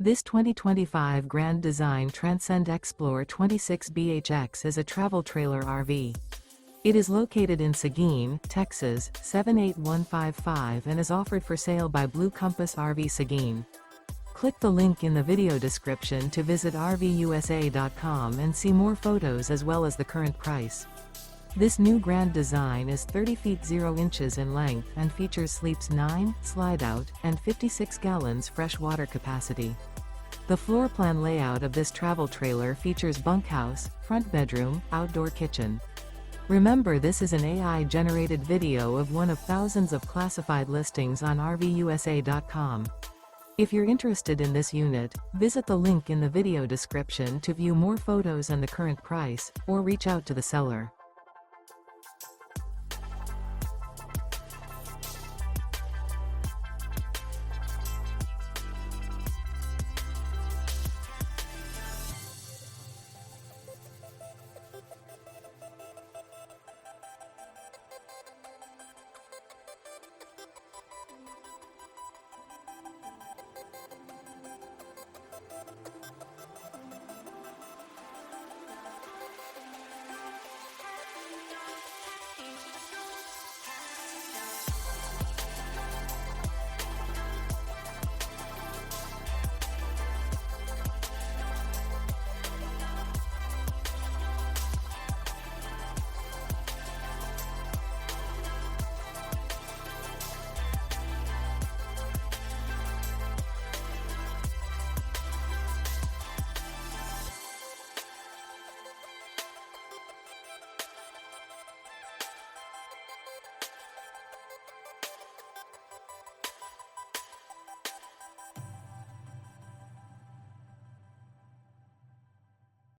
This 2025 Grand Design Transcend Xplor 26BHX is a travel trailer RV. It is located in Seguin, Texas, 78155 and is offered for sale by Blue Compass RV Seguin. Click the link in the video description to visit RVUSA.com and see more photos as well as the current price. This new Grand Design is 30 feet 0 inches in length and features sleeps 9, Slideout, and 56 gallons fresh water capacity. The floor plan layout of this travel trailer features bunkhouse, front bedroom, outdoor kitchen. Remember, this is an AI-generated video of one of thousands of classified listings on RVUSA.com. If you're interested in this unit, visit the link in the video description to view more photos and the current price, or reach out to the seller.